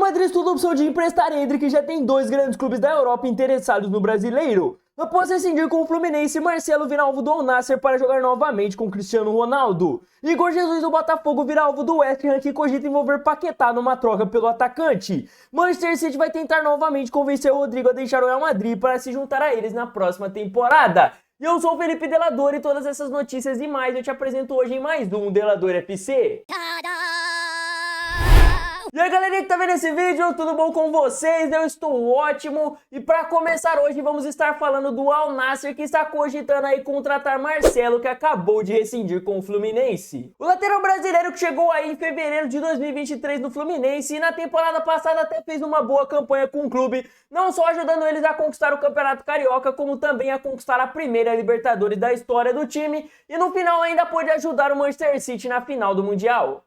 Madrid estuda a opção de emprestar Endrick, que já tem dois grandes clubes da Europa interessados no brasileiro. Após rescindir com o Fluminense, Marcelo vira alvo do Al Nassr para jogar novamente com Cristiano Ronaldo. Igor Jesus do Botafogo vira alvo do West Ham, que cogita envolver Paquetá numa troca pelo atacante. Manchester City vai tentar novamente convencer o Rodrigo a deixar o Real Madrid para se juntar a eles na próxima temporada. E eu sou o Felipe Delador e todas essas notícias e mais eu te apresento hoje em mais um Delador FC. E aí galerinha que tá vendo esse vídeo, tudo bom com vocês? Eu estou ótimo e para começar hoje vamos estar falando do Al Nassr, que está cogitando aí contratar Marcelo, que acabou de rescindir com o Fluminense. O lateral brasileiro que chegou aí em fevereiro de 2023 no Fluminense e na temporada passada até fez uma boa campanha com o clube, não só ajudando eles a conquistar o Campeonato Carioca, como também a conquistar a primeira Libertadores da história do time e no final ainda pôde ajudar o Manchester City na final do Mundial.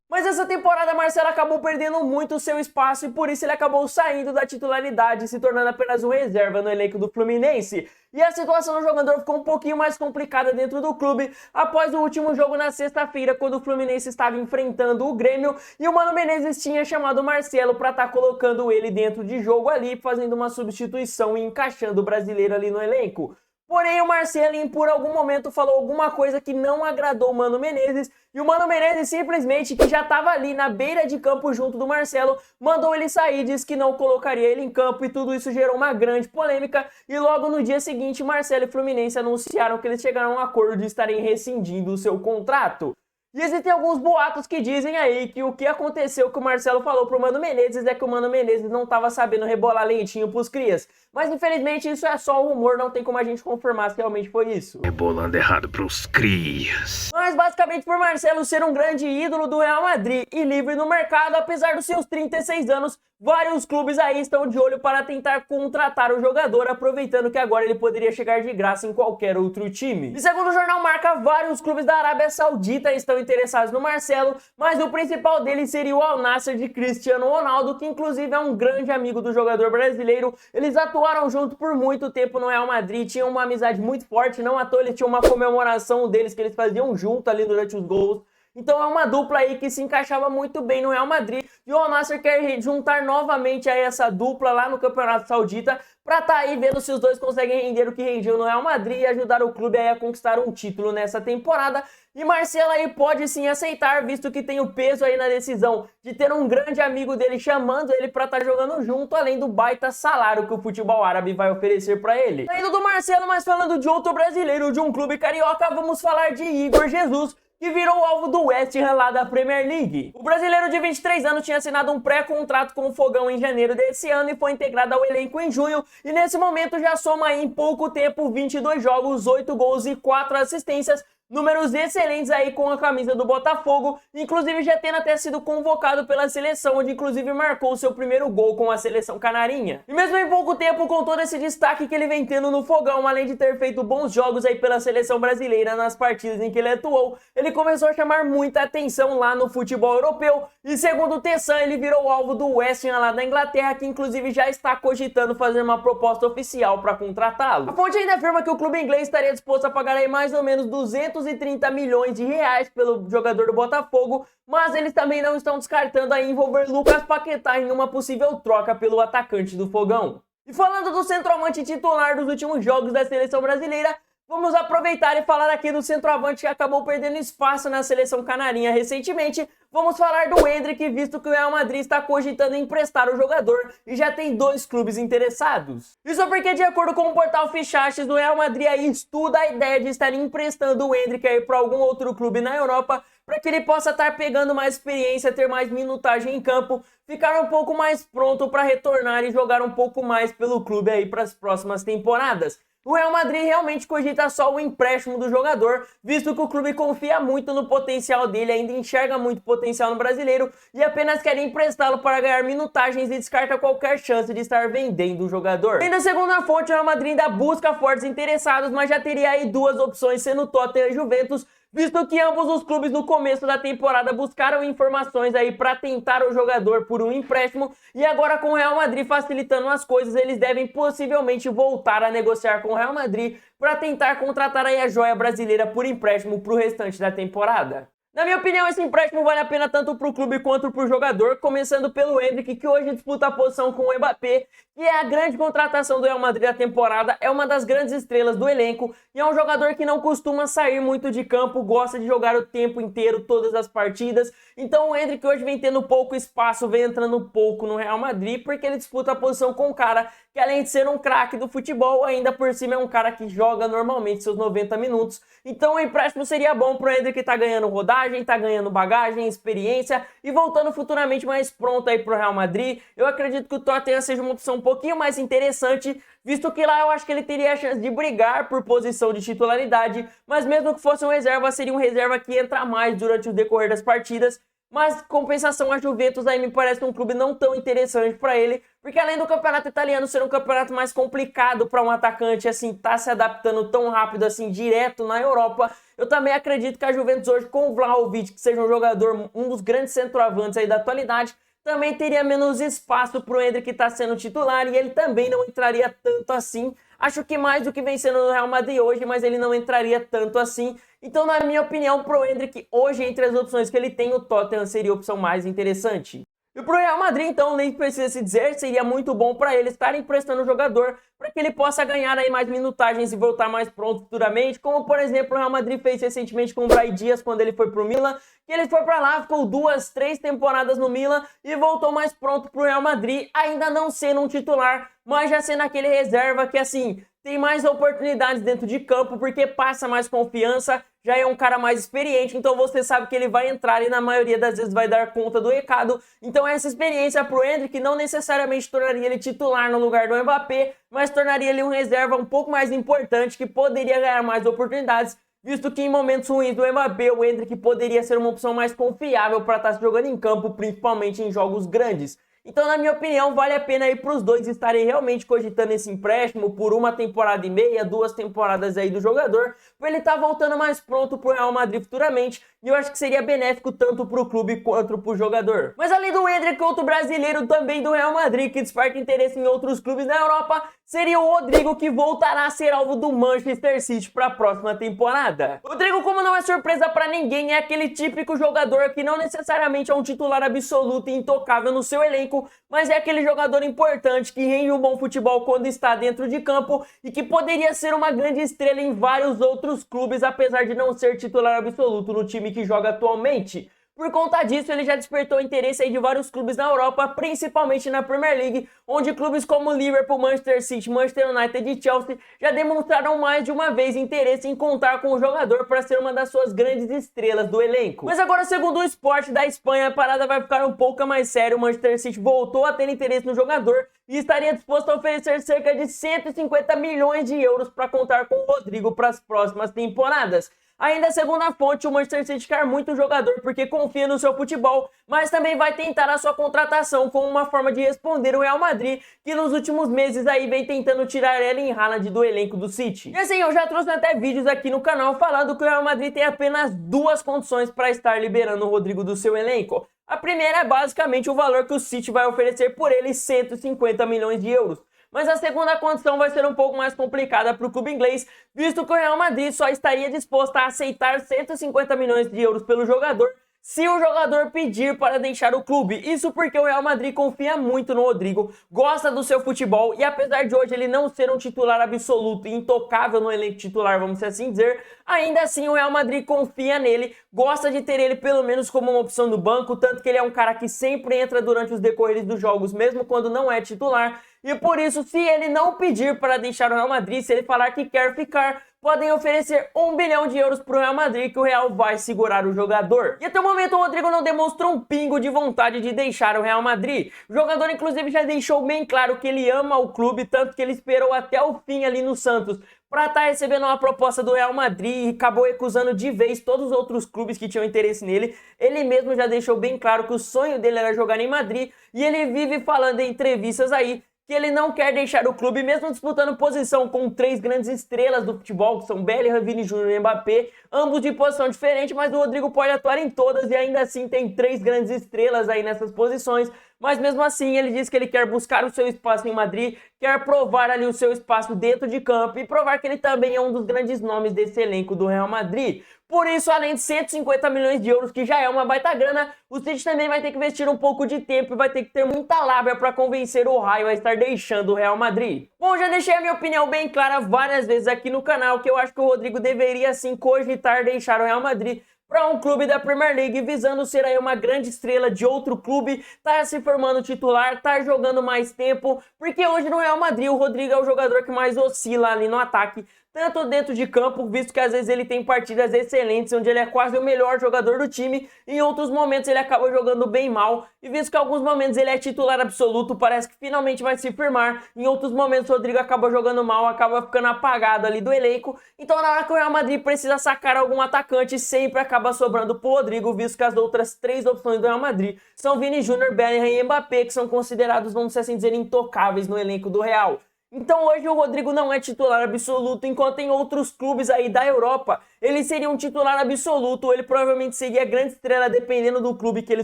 Mas essa temporada Marcelo acabou perdendo muito o seu espaço e por isso ele acabou saindo da titularidade, se tornando apenas um reserva no elenco do Fluminense. E a situação do jogador ficou um pouquinho mais complicada dentro do clube após o último jogo na sexta-feira, quando o Fluminense estava enfrentando o Grêmio e o Mano Menezes tinha chamado o Marcelo para estar colocando ele dentro de jogo ali, fazendo uma substituição e encaixando o brasileiro ali no elenco. Porém, o Marcelinho, por algum momento, falou alguma coisa que não agradou o Mano Menezes, e o Mano Menezes simplesmente, que já estava ali na beira de campo junto do Marcelo, mandou ele sair, disse que não colocaria ele em campo, e tudo isso gerou uma grande polêmica, e logo no dia seguinte, Marcelo e Fluminense anunciaram que eles chegaram a um acordo de estarem rescindindo o seu contrato. E existem alguns boatos que dizem aí que o que aconteceu que o Marcelo falou pro Mano Menezes é que o Mano Menezes não estava sabendo rebolar leitinho pros crias. Mas infelizmente isso é só um rumor, não tem como a gente confirmar se realmente foi isso. Rebolando errado pros crias. Mas basicamente por Marcelo ser um grande ídolo do Real Madrid e livre no mercado, apesar dos seus 36 anos, vários clubes aí estão de olho para tentar contratar o jogador, aproveitando que agora ele poderia chegar de graça em qualquer outro time. E segundo o jornal Marca, vários clubes da Arábia Saudita estão interessados no Marcelo, mas o principal deles seria o Al Nassr de Cristiano Ronaldo, que inclusive é um grande amigo do jogador brasileiro. Eles atuaram junto por muito tempo no Real Madrid, tinham uma amizade muito forte, não à toa eles tinham uma comemoração deles que eles faziam junto ali durante os gols. Então é uma dupla aí que se encaixava muito bem no Real Madrid e o Al Nassr quer juntar novamente aí essa dupla lá no Campeonato Saudita para estar aí vendo se os dois conseguem render o que rendeu no Real Madrid e ajudar o clube aí a conquistar um título nessa temporada. E Marcelo aí pode sim aceitar, visto que tem o peso aí na decisão de ter um grande amigo dele chamando ele para estar jogando junto, além do baita salário que o futebol árabe vai oferecer para ele. Saindo do Marcelo, mas falando de outro brasileiro de um clube carioca, vamos falar de Igor Jesus, que virou alvo do West Ham lá da Premier League. O brasileiro de 23 anos tinha assinado um pré-contrato com o Fogão em janeiro desse ano e foi integrado ao elenco em junho, e nesse momento já soma aí em pouco tempo 22 jogos, 8 gols e 4 assistências, números excelentes aí com a camisa do Botafogo, inclusive já tendo até sido convocado pela seleção, onde inclusive marcou o seu primeiro gol com a seleção canarinha. E mesmo em pouco tempo, com todo esse destaque que ele vem tendo no Fogão, além de ter feito bons jogos aí pela seleção brasileira nas partidas em que ele atuou, ele começou a chamar muita atenção lá no futebol europeu, e segundo o Tessan, ele virou alvo do West Ham lá da Inglaterra, que inclusive já está cogitando fazer uma proposta oficial para contratá-lo. A fonte ainda afirma que o clube inglês estaria disposto a pagar aí mais ou menos 230 milhões de reais pelo jogador do Botafogo, mas eles também não estão descartando aí envolver Lucas Paquetá em uma possível troca pelo atacante do Fogão. E falando do centroavante titular dos últimos jogos da seleção brasileira, vamos aproveitar e falar aqui do centroavante que acabou perdendo espaço na seleção canarinha recentemente. Vamos falar do Endrick, visto que o Real Madrid está cogitando emprestar o jogador e já tem dois clubes interessados. Isso porque, de acordo com o portal Fichaches, o Real Madrid aí estuda a ideia de estar emprestando o Endrick aí para algum outro clube na Europa, para que ele possa estar pegando mais experiência, ter mais minutagem em campo, ficar um pouco mais pronto para retornar e jogar um pouco mais pelo clube aí para as próximas temporadas. O Real Madrid realmente cogita só o empréstimo do jogador, visto que o clube confia muito no potencial dele, ainda enxerga muito potencial no brasileiro e apenas quer emprestá-lo para ganhar minutagens e descarta qualquer chance de estar vendendo o jogador. Ainda segundo a fonte, o Real Madrid ainda busca fortes interessados, mas já teria aí duas opções, sendo Tottenham e Juventus, visto que ambos os clubes no começo da temporada buscaram informações aí para tentar o jogador por um empréstimo, e agora com o Real Madrid facilitando as coisas, eles devem possivelmente voltar a negociar com o Real Madrid para tentar contratar aí a joia brasileira por empréstimo para o restante da temporada. Na minha opinião, esse empréstimo vale a pena tanto para o clube quanto para o jogador, começando pelo Endrick, que hoje disputa a posição com o Mbappé, que é a grande contratação do Real Madrid da temporada, é uma das grandes estrelas do elenco e é um jogador que não costuma sair muito de campo, gosta de jogar o tempo inteiro, todas as partidas. Então o Endrick hoje vem tendo pouco espaço, vem entrando pouco no Real Madrid, porque ele disputa a posição com um cara que, além de ser um craque do futebol, ainda por cima é um cara que joga normalmente seus 90 minutos. Então o empréstimo seria bom pro Endrick, que tá ganhando rodagem, tá ganhando bagagem, experiência e voltando futuramente mais pronto aí pro Real Madrid. Eu acredito que o Tottenham seja uma opção um pouquinho mais interessante, visto que lá eu acho que ele teria a chance de brigar por posição de titularidade, mas mesmo que fosse um reserva, seria um reserva que entra mais durante o decorrer das partidas. Mas, compensação, a Juventus aí me parece um clube não tão interessante para ele, porque além do campeonato italiano ser um campeonato mais complicado para um atacante assim, tá se adaptando tão rápido assim, direto na Europa, eu também acredito que a Juventus hoje, com o Vlahovic, que seja um jogador, um dos grandes centroavantes aí da atualidade, também teria menos espaço para o Endrick, que está sendo titular, e ele também não entraria tanto assim. Acho que mais do que vem sendo no Real Madrid hoje, mas ele não entraria tanto assim. Então, na minha opinião, pro Endrick, hoje, entre as opções que ele tem, o Tottenham seria a opção mais interessante. E pro Real Madrid, então, nem precisa se dizer, seria muito bom para ele estar emprestando o jogador para que ele possa ganhar aí mais minutagens e voltar mais pronto futuramente, como, por exemplo, o Real Madrid fez recentemente com o Brahim Dias quando ele foi pro Milan, que ele foi para lá, ficou 2, 3 temporadas no Milan e voltou mais pronto pro Real Madrid, ainda não sendo um titular, mas já sendo aquele reserva que, assim, tem mais oportunidades dentro de campo, porque passa mais confiança, já é um cara mais experiente, então você sabe que ele vai entrar e na maioria das vezes vai dar conta do recado. Então essa experiência pro Endrick não necessariamente tornaria ele titular no lugar do Mbappé, mas tornaria ele um reserva um pouco mais importante, que poderia ganhar mais oportunidades, visto que em momentos ruins do Mbappé, o Endrick poderia ser uma opção mais confiável para estar jogando em campo, principalmente em jogos grandes. Então, na minha opinião, vale a pena aí para os dois estarem realmente cogitando esse empréstimo por uma temporada e meia, 2 temporadas aí do jogador, para ele estar voltando mais pronto para o Real Madrid futuramente, e eu acho que seria benéfico tanto para o clube quanto para o jogador. Mas além do Endrick, outro brasileiro também do Real Madrid que desperta interesse em outros clubes da Europa, seria o Rodrygo, que voltará a ser alvo do Manchester City para a próxima temporada. O Rodrygo, como não é surpresa para ninguém, é aquele típico jogador que não necessariamente é um titular absoluto e intocável no seu elenco, mas é aquele jogador importante que rende um bom futebol quando está dentro de campo e que poderia ser uma grande estrela em vários outros clubes, apesar de não ser titular absoluto no time que joga atualmente. Por conta disso, ele já despertou interesse aí de vários clubes na Europa, principalmente na Premier League, onde clubes como Liverpool, Manchester City, Manchester United e Chelsea já demonstraram mais de uma vez interesse em contar com o jogador para ser uma das suas grandes estrelas do elenco. Mas agora, segundo o Sport da Espanha, a parada vai ficar um pouco mais séria. O Manchester City voltou a ter interesse no jogador e estaria disposto a oferecer cerca de 150 milhões de euros para contar com o Rodrygo para as próximas temporadas. Ainda segundo a fonte, o Manchester City quer muito o jogador porque confia no seu futebol, mas também vai tentar a sua contratação como uma forma de responder o Real Madrid, que nos últimos meses aí vem tentando tirar Erling Haaland do elenco do City. E assim, eu já trouxe até vídeos aqui no canal falando que o Real Madrid tem apenas 2 condições para estar liberando o Rodrygo do seu elenco. A primeira é basicamente o valor que o City vai oferecer por ele, 150 milhões de euros. Mas a segunda condição vai ser um pouco mais complicada para o clube inglês, visto que o Real Madrid só estaria disposto a aceitar 150 milhões de euros pelo jogador se o jogador pedir para deixar o clube. Isso porque o Real Madrid confia muito no Rodrygo, gosta do seu futebol e apesar de hoje ele não ser um titular absoluto e intocável no elenco titular, vamos assim dizer, ainda assim o Real Madrid confia nele, gosta de ter ele pelo menos como uma opção do banco, tanto que ele é um cara que sempre entra durante os decorreres dos jogos, mesmo quando não é titular. E por isso, se ele não pedir para deixar o Real Madrid, se ele falar que quer ficar, podem oferecer 1 bilhão de euros para o Real Madrid, que o Real vai segurar o jogador. E até o momento o Rodrygo não demonstrou um pingo de vontade de deixar o Real Madrid. O jogador inclusive já deixou bem claro que ele ama o clube, tanto que ele esperou até o fim ali no Santos para estar recebendo uma proposta do Real Madrid e acabou recusando de vez todos os outros clubes que tinham interesse nele. Ele mesmo já deixou bem claro que o sonho dele era jogar em Madrid e ele vive falando em entrevistas aí que ele não quer deixar o clube, mesmo disputando posição com 3 grandes estrelas do futebol, que são Bellingham, Vini Júnior e Mbappé. ambos de posição diferente, mas o Rodrigo pode atuar em todas e ainda assim tem 3 grandes estrelas aí nessas posições. Mas mesmo assim ele diz que ele quer buscar o seu espaço em Madrid, quer provar ali o seu espaço dentro de campo e provar que ele também é um dos grandes nomes desse elenco do Real Madrid. Por isso, além de 150 milhões de euros, que já é uma baita grana, o City também vai ter que investir um pouco de tempo e vai ter que ter muita lábia para convencer o Raio a estar deixando o Real Madrid. Bom, já deixei a minha opinião bem clara várias vezes aqui no canal, que eu acho que o Rodrigo deveria sim cogitar deixar o Real Madrid para um clube da Premier League, visando ser aí uma grande estrela de outro clube, tá se formando titular, tá jogando mais tempo, porque hoje no Real Madrid o Rodrigo é o jogador que mais oscila ali no ataque, tanto dentro de campo, visto que às vezes ele tem partidas excelentes, onde ele é quase o melhor jogador do time, e em outros momentos ele acaba jogando bem mal, e visto que em alguns momentos ele é titular absoluto, parece que finalmente vai se firmar, em outros momentos o Rodrigo acaba jogando mal, acaba ficando apagado ali do elenco, então na hora que o Real Madrid precisa sacar algum atacante, sempre acaba sobrando pro Rodrigo, visto que as outras 3 opções do Real Madrid são Vini Júnior, Bellingham e Mbappé, que são considerados, vamos assim dizer, intocáveis no elenco do Real. Então hoje o Rodrigo não é titular absoluto, enquanto em outros clubes aí da Europa ele seria um titular absoluto, ele provavelmente seria grande estrela dependendo do clube que ele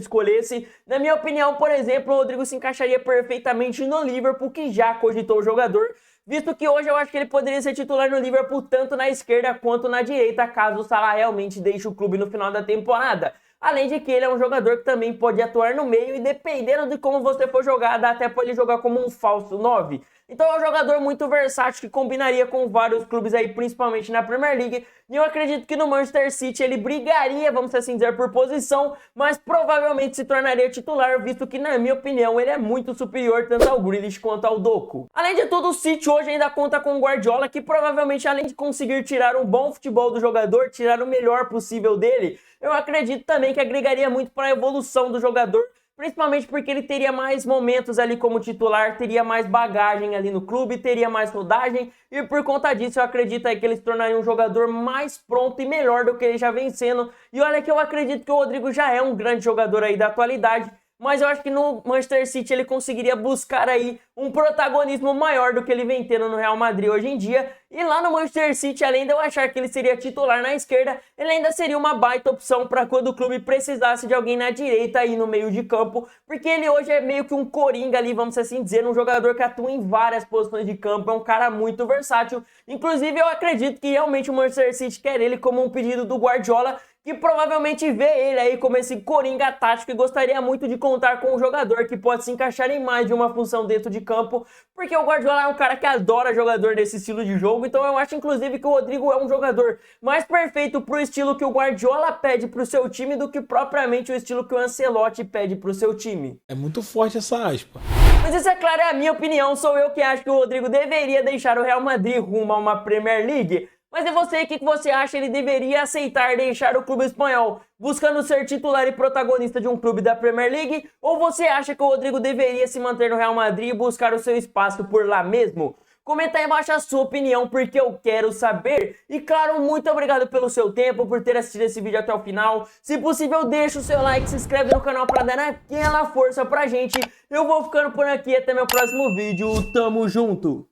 escolhesse. Na minha opinião, por exemplo, o Rodrigo se encaixaria perfeitamente no Liverpool, que já cogitou o jogador, visto que hoje eu acho que ele poderia ser titular no Liverpool tanto na esquerda quanto na direita, caso o Salah realmente deixe o clube no final da temporada. Além de que ele é um jogador que também pode atuar no meio e dependendo de como você for jogar, dá até para ele jogar como um falso 9. Então é um jogador muito versátil que combinaria com vários clubes aí, principalmente na Premier League. E eu acredito que no Manchester City ele brigaria, vamos assim dizer, por posição, mas provavelmente se tornaria titular, visto que, na minha opinião, ele é muito superior tanto ao Grealish quanto ao Doku. Além de tudo, o City hoje ainda conta com o Guardiola, que provavelmente, além de conseguir tirar um bom futebol do jogador, tirar o melhor possível dele, eu acredito também que agregaria muito para a evolução do jogador, principalmente porque ele teria mais momentos ali como titular, teria mais bagagem ali no clube, teria mais rodagem, e por conta disso eu acredito aí que ele se tornaria um jogador mais pronto e melhor do que ele já vem sendo. E olha que eu acredito que o Rodrigo já é um grande jogador aí da atualidade, mas eu acho que no Manchester City ele conseguiria buscar aí um protagonismo maior do que ele vem tendo no Real Madrid hoje em dia. E lá no Manchester City, além de eu achar que ele seria titular na esquerda, ele ainda seria uma baita opção para quando o clube precisasse de alguém na direita aí no meio de campo, porque ele hoje é meio que um coringa ali, vamos assim dizer, um jogador que atua em várias posições de campo, é um cara muito versátil. Inclusive eu acredito que realmente o Manchester City quer ele como um pedido do Guardiola, que provavelmente vê ele aí como esse coringa tático e gostaria muito de contar com um jogador que pode se encaixar em mais de uma função dentro de campo, porque o Guardiola é um cara que adora jogador desse estilo de jogo, então eu acho inclusive que o Rodrigo é um jogador mais perfeito pro estilo que o Guardiola pede pro seu time do que propriamente o estilo que o Ancelotti pede pro seu time. É muito forte essa aspa. Mas isso, é claro, é a minha opinião, sou eu que acho que o Rodrigo deveria deixar o Real Madrid rumo a uma Premier League. Mas e você, o que você acha? Ele deveria aceitar deixar o clube espanhol buscando ser titular e protagonista de um clube da Premier League? Ou você acha que o Rodrigo deveria se manter no Real Madrid e buscar o seu espaço por lá mesmo? Comenta aí embaixo a sua opinião, porque eu quero saber. E claro, muito obrigado pelo seu tempo, por ter assistido esse vídeo até o final. Se possível, deixa o seu like, se inscreve no canal para dar aquela força pra gente. Eu vou ficando por aqui, até meu próximo vídeo. Tamo junto!